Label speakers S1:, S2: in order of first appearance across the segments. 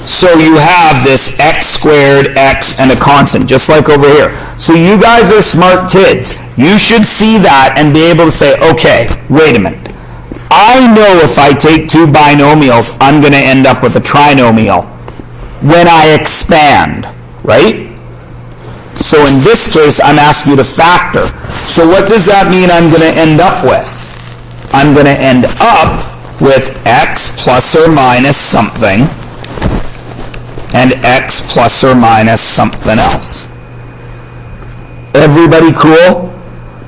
S1: So you have this x squared, x, and a constant, just like over here. So you guys are smart kids. You should see that and be able to say, okay, wait a minute. I know if I take two binomials, I'm going to end up with a trinomial when I expand, right? So in this case, I'm asking you to factor. So what does that mean I'm going to end up with? I'm going to end up with x plus or minus something and x plus or minus something else. Everybody cool?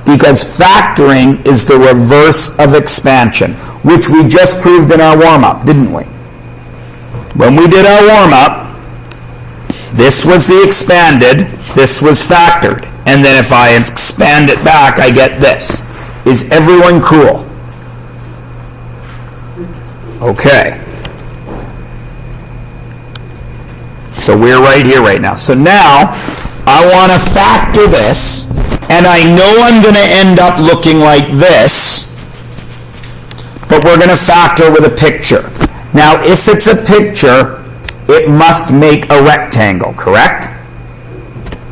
S1: Because factoring is the reverse of expansion, which we just proved in our warm-up, didn't we? When we did our warm-up, this was the expanded, this was factored, and then if I expand it back, I get this. Is everyone cool? Okay. So we're right here right now. So now, I want to factor this, and I know I'm going to end up looking like this, but we're going to factor with a picture. Now, if it's a picture, it must make a rectangle, correct?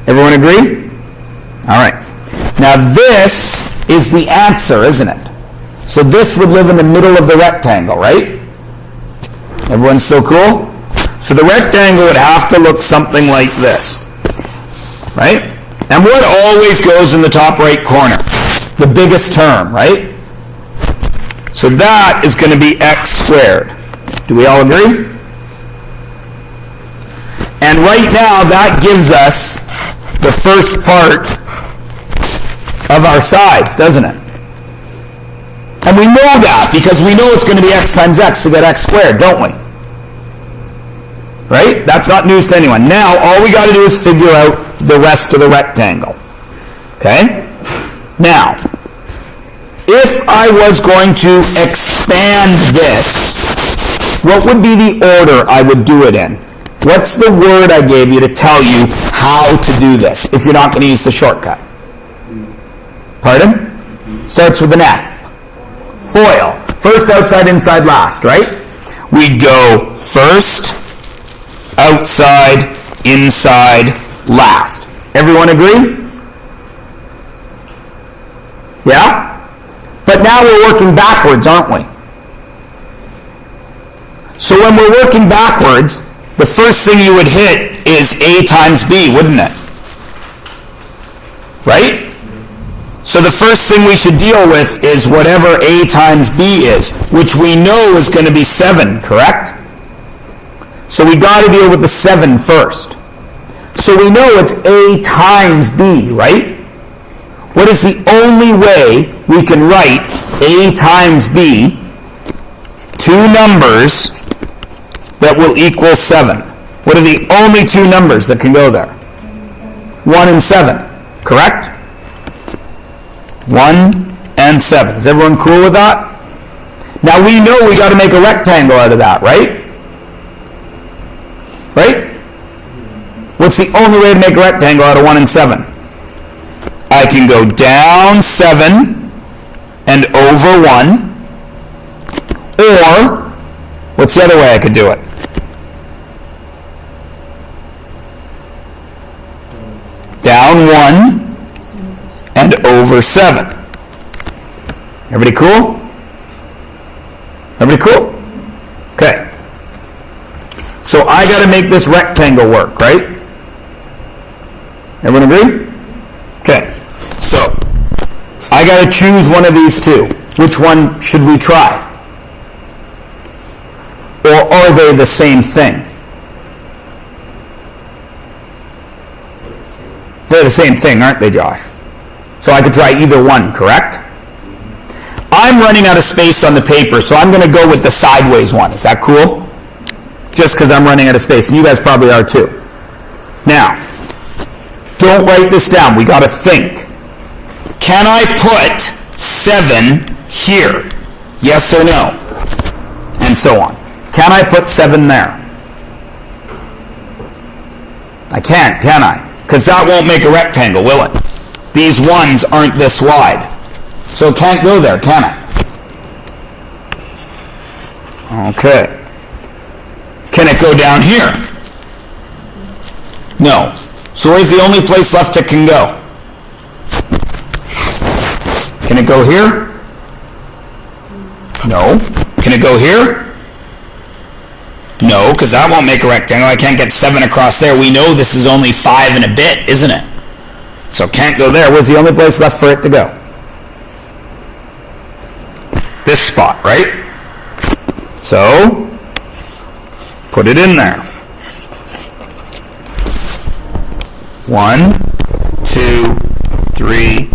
S1: Everyone agree? All right. Now, this is the answer, isn't it? So this would live in the middle of the rectangle, right? Everyone still cool? So the rectangle would have to look something like this, right? And what always goes in the top right corner? The biggest term, right? So that is going to be x squared. Do we all agree? And right now, that gives us the first part of our sides, doesn't it? And we know that because we know it's going to be x times x to get x squared, don't we? Right? That's not news to anyone. Now, all we got to do is figure out the rest of the rectangle. Okay? Now, if I was going to expand this, what would be the order I would do it in? What's the word I gave you to tell you how to do this if you're not going to use the shortcut? Pardon? Starts with an F. FOIL. First, outside, inside, last, right? We'd go first, outside, inside, last. Everyone agree? Yeah? But now we're working backwards, aren't we? So when we're working backwards, the first thing you would hit is A times B, wouldn't it? Right? So the first thing we should deal with is whatever A times B is, which we know is going to be 7, correct? So we got to deal with the 7 first. So we know it's A times B, right? What is the only way we can write A times B, two numbers that will equal 7? What are the only two numbers that can go there? 1 and 7, correct? 1 and 7. Is everyone cool with that? Now we know we got to make a rectangle out of that, right? Right? What's the only way to make a rectangle out of 1 and 7? I can go down 7 and over 1. Or, what's the other way I could do it? Down 1 and over 7. Everybody cool? Everybody cool? Okay. So I got to make this rectangle work, right? Everyone agree? Okay. So I got to choose one of these two. Which one should we try? Or are they the same thing? They're the same thing, aren't they, Josh? So I could try either one, correct? I'm running out of space on the paper, so I'm going to go with the sideways one. Is that cool? Just because I'm running out of space, and you guys probably are too. Now, don't write this down. We got to think. Can I put 7 here? Yes or no? And so on. Can I put 7 there? I can't, can I? Because that won't make a rectangle, will it? These ones aren't this wide. So it can't go there, can it? Okay. Can it go down here? No. So where's the only place left it can go? Can it go here? No. Can it go here? No, because that won't make a rectangle. I can't get 7 across there. We know this is only 5 and a bit, isn't it? So can't go there. Where's the only place left for it to go? This spot, right? So, put it in there. 1, 2, 3,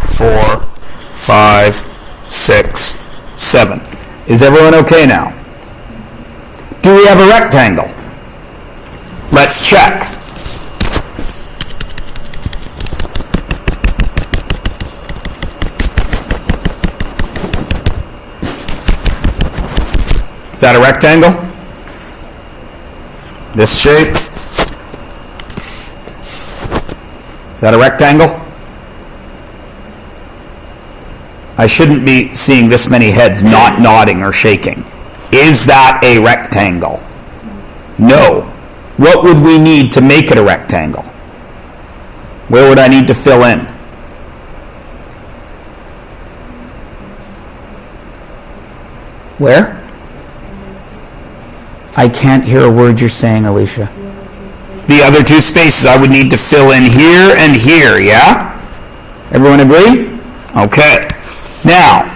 S1: 4, 5, 6, 7. Is everyone okay now? Do we have a rectangle? Let's check. Is that a rectangle? This shape? Is that a rectangle? I shouldn't be seeing this many heads not nodding or shaking. Is that a rectangle? No. What would we need to make it a rectangle? Where would I need to fill in? Where? I can't hear a word you're saying, Alicia. The other two spaces I would need to fill in here and here, yeah? Everyone agree? Okay. Now,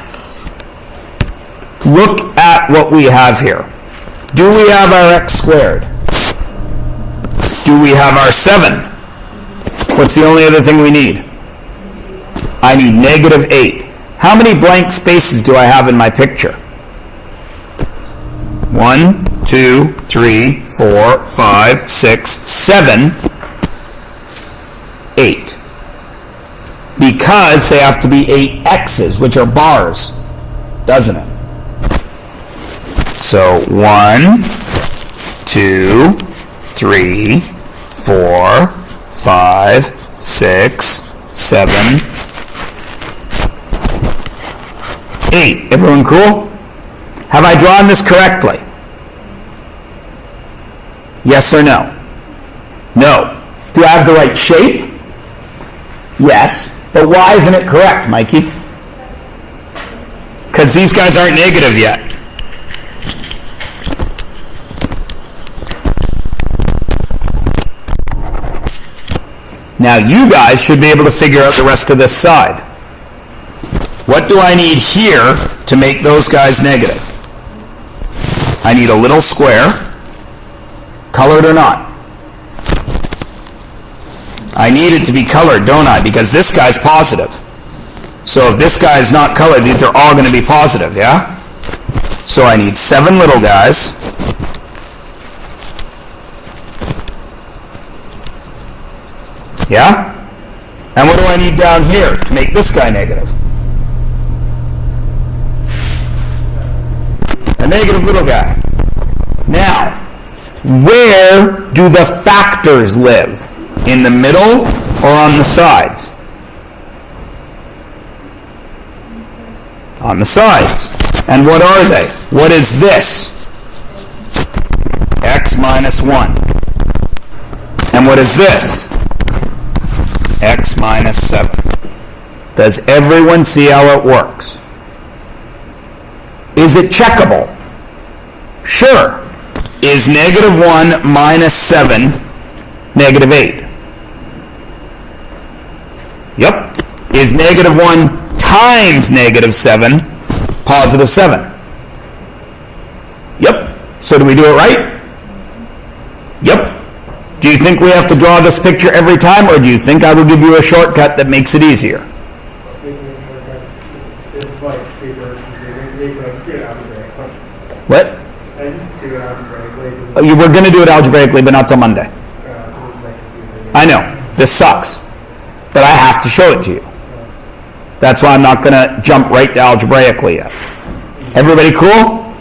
S1: look at what we have here. Do we have our x squared? Do we have our 7? What's the only other thing we need? I need -8. How many blank spaces do I have in my picture? 1, 2, 3, 4, 5, 6, 7, 8. Because they have to be 8 x's, which are bars, doesn't it? So 1, 2, 3, 4, 5, 6, 7, 8. Everyone cool? Have I drawn this correctly? Yes or no? No. Do I have the right shape? Yes. But why isn't it correct, Mikey? Because these guys aren't negative yet. Now you guys should be able to figure out the rest of this side. What do I need here to make those guys negative? I need a little square, colored or not. I need it to be colored, don't I? Because this guy's positive. So if this guy is not colored, these are all going to be positive, yeah? So I need 7 little guys. Yeah? And what do I need down here to make this guy negative? A negative little guy. Now, where do the factors live? In the middle or on the sides? On the sides. And what are they? What is this? X minus 1. And what is this? X minus 7. Does everyone see how it works? Is it checkable? Sure. Is -1 minus 7 -8? Yep. Is -1 times -7 positive 7? Yep. So do we do it right? Yep. Do you think we have to draw this picture every time, or do you think I will give you a shortcut that makes it easier? What? We're going to do it algebraically, but not till Monday. I know. This sucks. But I have to show it to you. That's why I'm not going to jump right to algebraically yet. Everybody cool?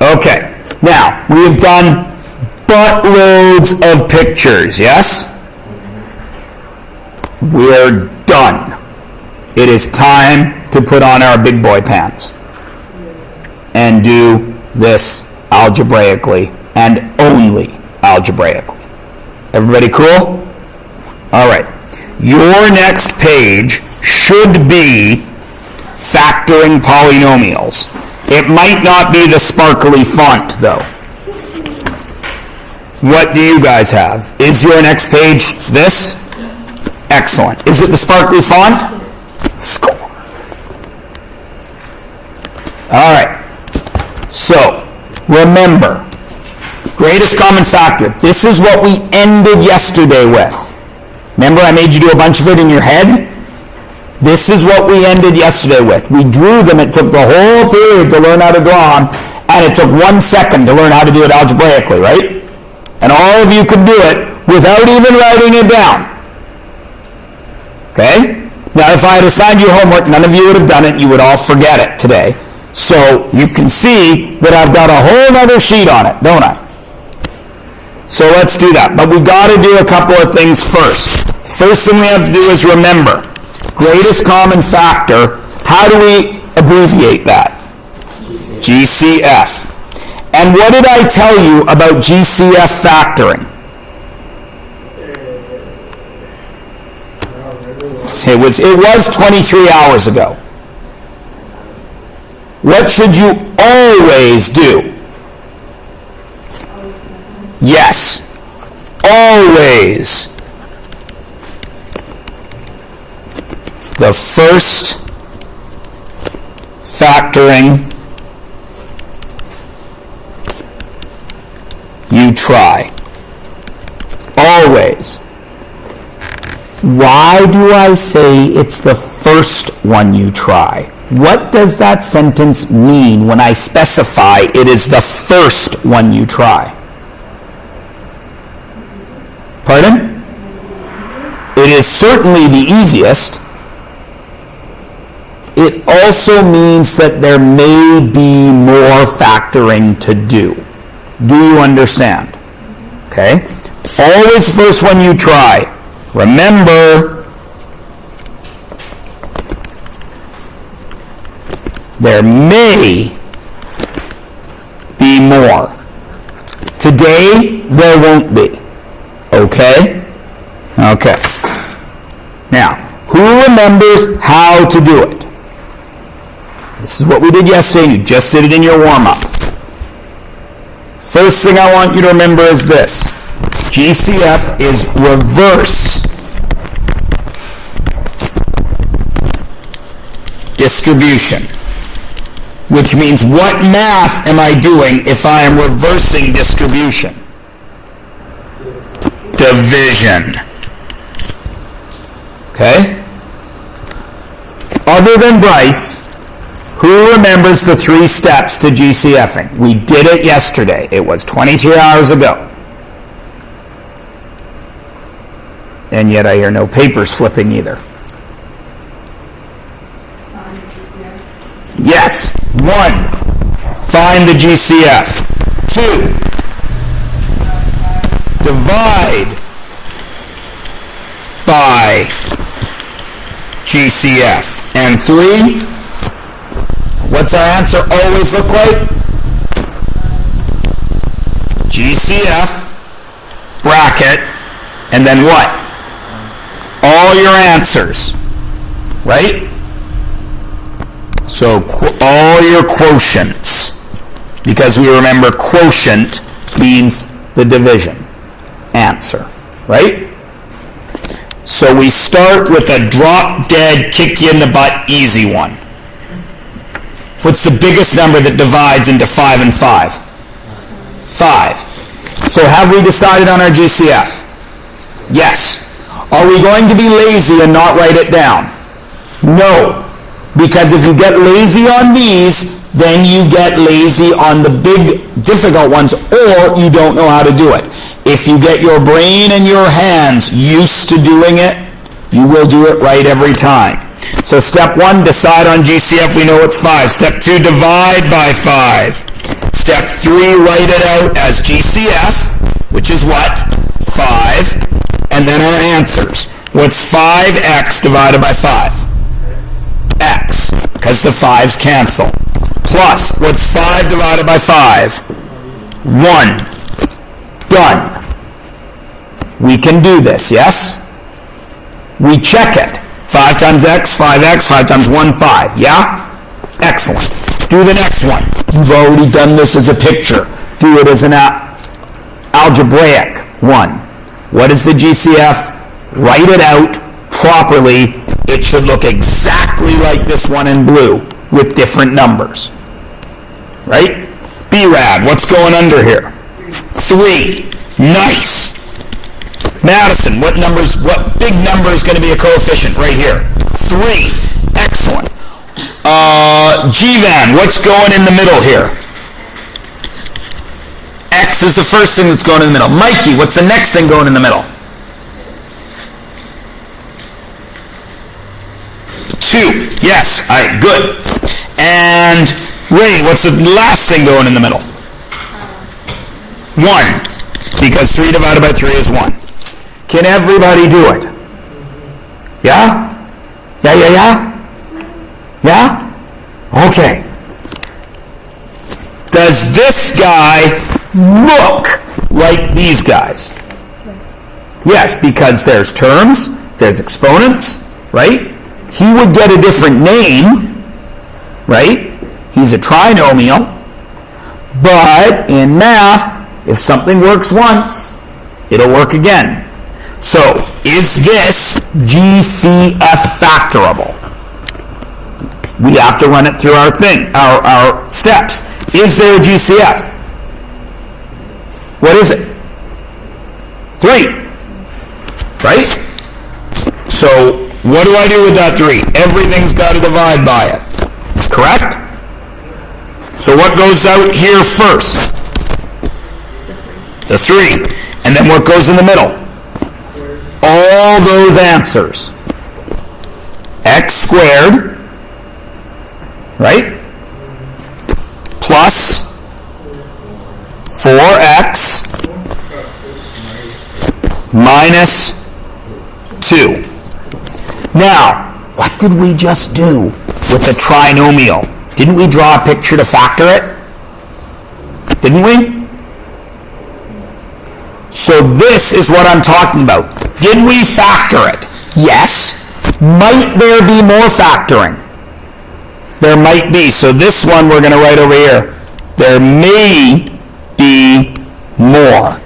S1: Okay. Now, we've done buttloads of pictures, yes? We're done. It is time to put on our big boy pants and do this algebraically and only algebraically. Everybody cool? All right. Your next page should be factoring polynomials. It might not be the sparkly font, though. What do you guys have? Is your next page this? Excellent. Is it the sparkly font? Score. All right. So, remember, greatest common factor. This is what we ended yesterday with. Remember I made you do a bunch of it in your head? This is what we ended yesterday with. We drew them. It took the whole period to learn how to draw them, and it took 1 second to learn how to do it algebraically, right? And all of you could do it without even writing it down. Okay? Now, if I had assigned you homework, none of you would have done it. You would all forget it today. So you can see that I've got a whole other sheet on it, don't I? So let's do that. But we got to do a couple of things first. First thing we have to do is remember, greatest common factor. How do we abbreviate that? GCF. And what did I tell you about GCF factoring? It was 23 hours ago. What should you always do? Yes. Always. The first factoring you try. Always. Why do I say it's the first one you try? What does that sentence mean when I specify it is the first one you try? Pardon? It is certainly the easiest. It also means that there may be more factoring to do. Do you understand? Okay? Always first one you try. Remember, there may be more. Today, there won't be. Okay? Okay. Now, who remembers how to do it? This is what we did yesterday. You just did it in your warm-up. First thing I want you to remember is this. GCF is reverse distribution, which means what math am I doing if I am reversing distribution? Division. Okay? Other than Bryce, who remembers the 3 steps to GCFing? We did it yesterday. It was 23 hours ago. And yet I hear no papers flipping either. Yes. 1, find the GCF. 2, divide by GCF. And 3, what's our answer always look like? GCF, bracket, and then what? All your answers, right? So all your quotients, because we remember quotient means the division answer, right? So we start with a drop-dead, kick-you-in-the-butt easy one. What's the biggest number that divides into 5 and 5? 5. So have we decided on our GCF? Yes. Are we going to be lazy and not write it down? No. Because if you get lazy on these, then you get lazy on the big, difficult ones, or you don't know how to do it. If you get your brain and your hands used to doing it, you will do it right every time. So step 1, decide on GCF. We know it's 5. Step 2, divide by 5. Step 3, write it out as GCF, which is what? 5. And then our answers. What's 5x divided by 5? X, because the 5's cancel. Plus, what's 5 divided by 5? 1. Done. We can do this, yes? We check it. 5 times x, 5x, 5 times 1, 5. Yeah? Excellent. Do the next one. You've already done this as a picture. Do it as an algebraic one. What is the GCF? Write it out properly. It should look exactly like this one in blue with different numbers. Right? B-rad, what's going under here? 3. Nice. Madison, what big number is going to be a coefficient right here? 3. Excellent. G-van, what's going in the middle here? X is the first thing that's going in the middle. Mikey, what's the next thing going in the middle? 2. Yes. All right, good. And Ray, what's the last thing going in the middle? 1. Because 3 divided by 3 is 1. Can everybody do it? Yeah? Yeah? Yeah? Okay. Does this guy look like these guys? Yes, because there's terms, there's exponents, right? He would get a different name, right? He's a trinomial. But in math, if something works once, it'll work again. So, is this GCF factorable? We have to run it through our steps. Is there a GCF? What is it? 3. Right? So, what do I do with that 3? Everything's got to divide by it. Correct? So what goes out here first? The 3. And then what goes in the middle? All those answers. X squared, right? Plus 4x minus 2. Now, what did we just do with the trinomial? Didn't we draw a picture to factor it? Didn't we? So this is what I'm talking about. Did we factor it? Yes. Might there be more factoring? There might be. So this one we're going to write over here. There may be more.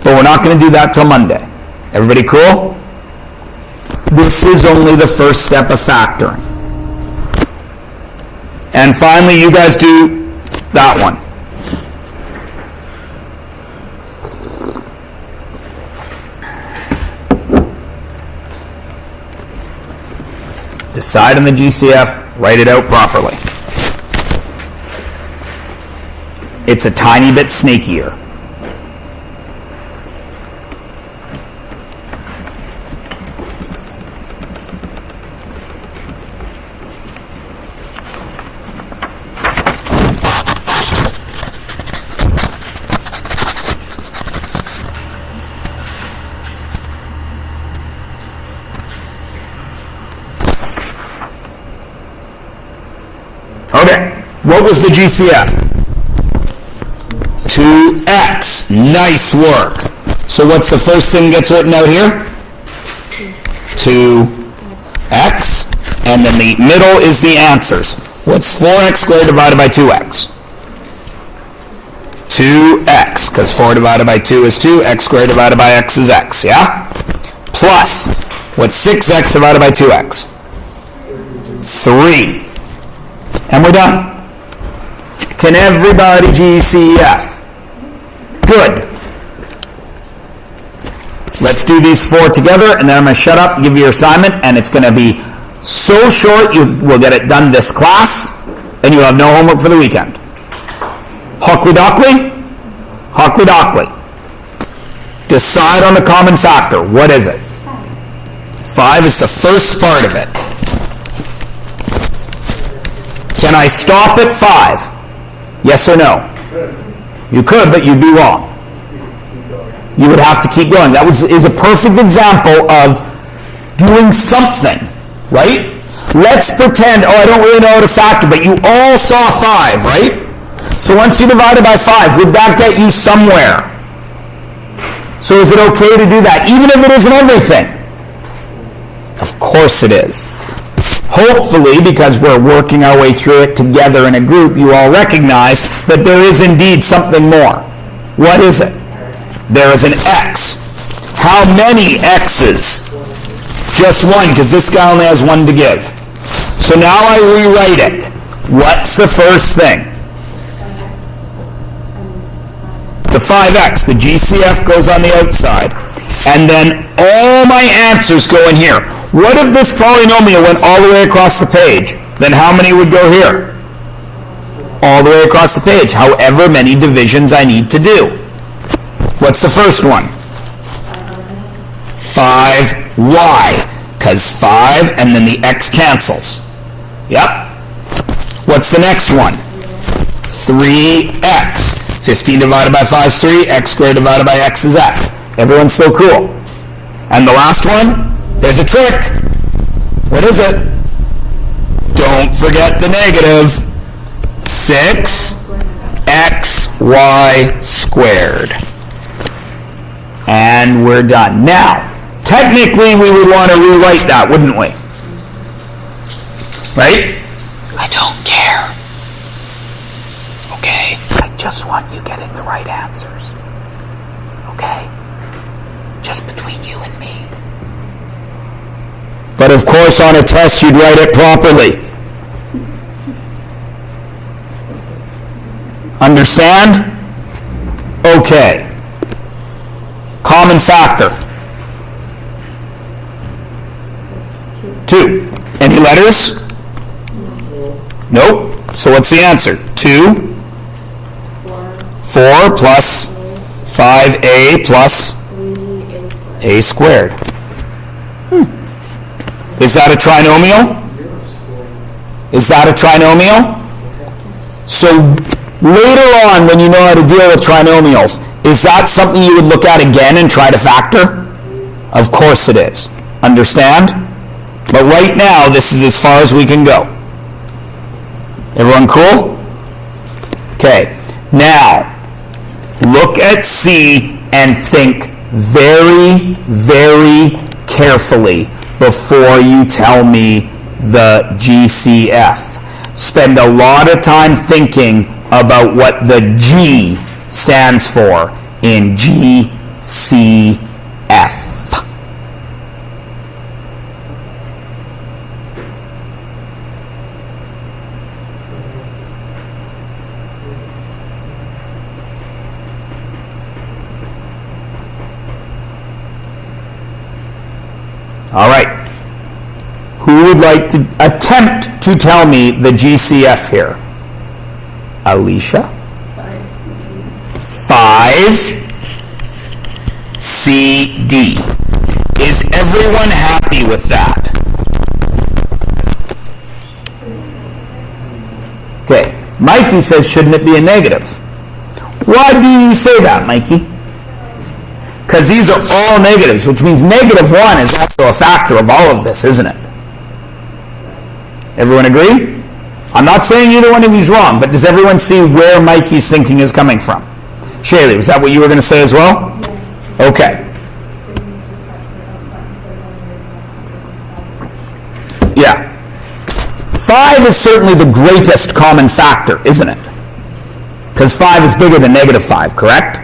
S1: But we're not going to do that till Monday. Everybody cool? This is only the first step of factoring. And finally, you guys do that one. Decide on the GCF, write it out properly. It's a tiny bit snakier. Okay, what was the GCF? 2x. Nice work. So what's the first thing gets written out here? 2x. And then the middle is the answers. What's 4x squared divided by 2x? 2x, because 4 divided by 2 is 2. X squared divided by x is x, yeah? Plus, what's 6x divided by 2x? 3. And we're done. Can everybody GCF? Good. Let's do these 4 together, and then I'm going to shut up and give you your assignment, and it's going to be so short you will get it done this class, and you'll have no homework for the weekend. Hockley-dockley? Hockley-dockley. Decide on the common factor. What is it? 5 is the first part of it. Can I stop at 5? Yes or no? You could, but you'd be wrong. You would have to keep going. That is a perfect example of doing something, right? Let's pretend, I don't really know how to factor, but you all saw 5, right? So once you divided by 5, would that get you somewhere? So is it okay to do that, even if it isn't everything? Of course it is. Hopefully, because we're working our way through it together in a group, you all recognize that there is indeed something more. What is it? There is an x. How many x's? Just one, because this guy only has one to give. So now I rewrite it. What's the first thing? The 5x. The GCF goes on the outside. And then all my answers go in here. What if this polynomial went all the way across the page? Then how many would go here? All the way across the page. However many divisions I need to do. What's the first one? 5y. Because 5 and then the x cancels. Yep. What's the next one? 3x. 15 divided by 5 is 3. X squared divided by x is x. Everyone's so cool. And the last one? There's a trick. What is it? Don't forget the negative. 6xy squared. And we're done. Now, technically we would want to rewrite that, wouldn't we? Right? I don't care. Okay? I just want you getting the right answers. Okay? Just between you and me. But of course on a test you'd write it properly. Understand? Okay. Common factor. 2. Any letters? Nope. So what's the answer? 2. 4 plus 5a plus a squared. Is that a trinomial? Is that a trinomial? So later on, when you know how to deal with trinomials, is that something you would look at again and try to factor? Of course it is. Understand? But right now, this is as far as we can go. Everyone cool? Okay. Now, look at C and think very, very carefully before you tell me the GCF. Spend a lot of time thinking about what the G stands for in GCF. All right. Who would like to attempt to tell me the GCF here? Alicia? 5CD. Is everyone happy with that? Okay. Mikey says, shouldn't it be a negative? Why do you say that, Mikey? Because these are all negatives, which means negative 1 is also a factor of all of this, isn't it? Everyone agree? I'm not saying either one of you is wrong, but does everyone see where Mikey's thinking is coming from? Shaylee, was that what you were going to say as well? Okay. Yeah. 5 is certainly the greatest common factor, isn't it? Because 5 is bigger than negative 5, correct?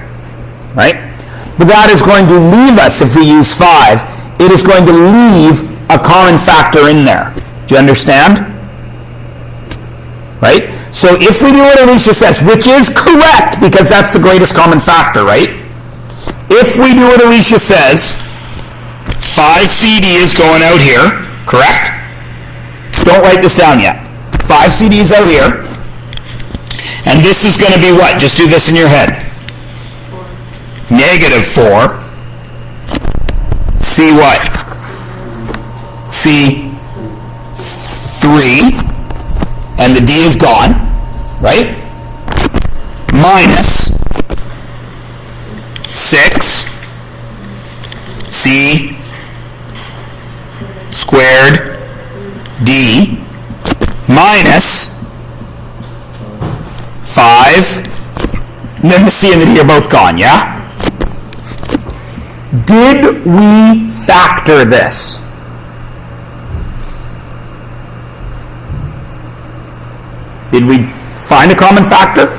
S1: Right? But that is going to leave us, if we use 5, it is going to leave a common factor in there. Do you understand? Right? So if we do what Alicia says, which is correct, because that's the greatest common factor, right? If we do what Alicia says, 5CD is going out here, correct? Don't write this down yet. 5CD is out here. And this is going to be what? Just do this in your head. Negative 4. C what? C 3. And the D is gone, right? Minus 6 C squared D minus 5. And then the C and the D are both gone, yeah? Did we factor this? Did we find a common factor?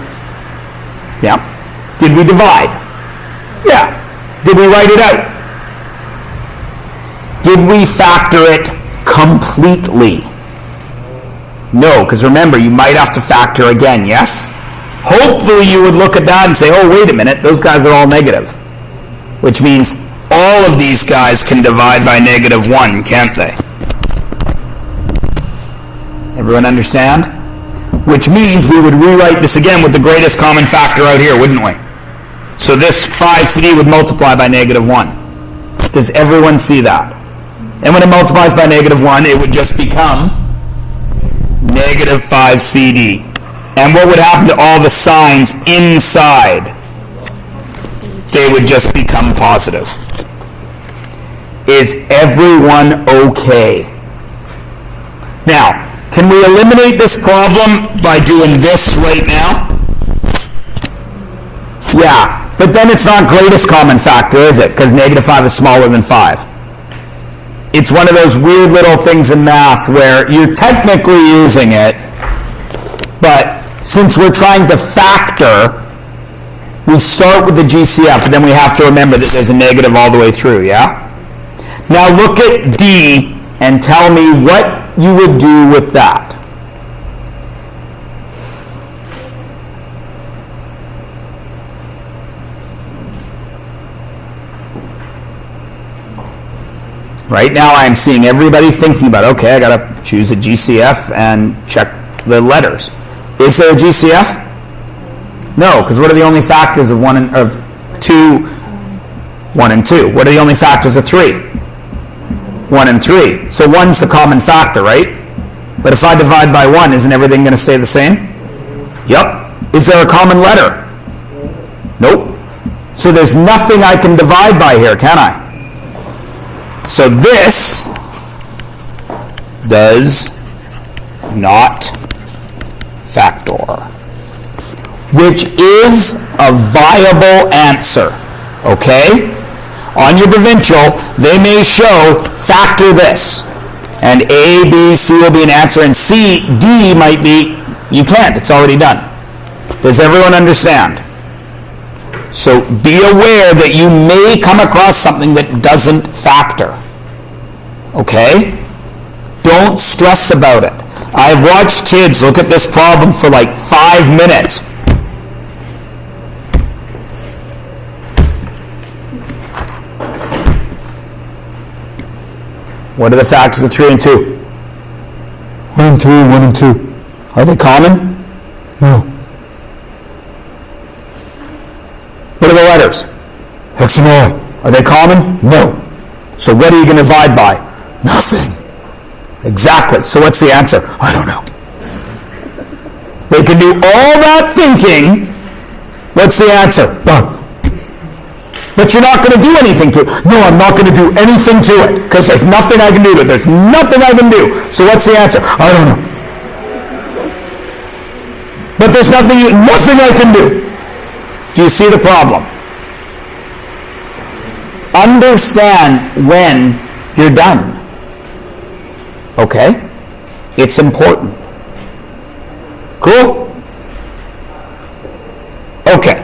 S1: Yeah. Did we divide? Yeah. Did we write it out? Did we factor it completely? No, because remember, you might have to factor again, yes? Hopefully you would look at that and say, oh, wait a minute, those guys are all negative. Which means all of these guys can divide by -1, can't they? Everyone understand? Which means we would rewrite this again with the greatest common factor out here, wouldn't we? So this 5CD would multiply by -1. Does everyone see that? And when it multiplies by -1, it would just become -5CD. And what would happen to all the signs inside? They would just become positive. Is everyone okay? Now, can we eliminate this problem by doing this right now? Yeah, but then it's not greatest common factor, is it? Because -5 is smaller than 5. It's one of those weird little things in math where you're technically using it, but since we're trying to factor, we start with the GCF, but then we have to remember that there's a negative all the way through, yeah? Now look at D and tell me what you would do with that. Right now I'm seeing everybody thinking about, okay, I got to choose a GCF and check the letters. Is there a GCF? No, because what are the only factors of 1 and 2? 1 and 2. What are the only factors of 3? 1 and 3. So 1's the common factor, right? But if I divide by 1, isn't everything going to stay the same? Yep. Is there a common letter? Nope. So there's nothing I can divide by here, can I? So this does not factor, which is a viable answer, okay? On your provincial, they may show factor this, and A, B, C will be an answer, and C, D might be, you can't, it's already done. Does everyone understand? So be aware that you may come across something that doesn't factor, okay? Don't stress about it. I've watched kids look at this problem for like 5 minutes. What are the factors of 3 and 2? 1 and 2, 1 and 2. Are they common? No. What are the letters? X and Y. Are they common? No. So what are you going to divide by? Nothing. Exactly. So what's the answer? I don't know. They can do all that thinking. What's the answer? None. But you're not going to do anything to it. No, I'm not going to do anything to it because there's nothing I can do to it. There's nothing I can do. So what's the answer? I don't know. But there's nothing I can do. Do you see the problem? Understand when you're done. Okay? It's important. Cool? Okay.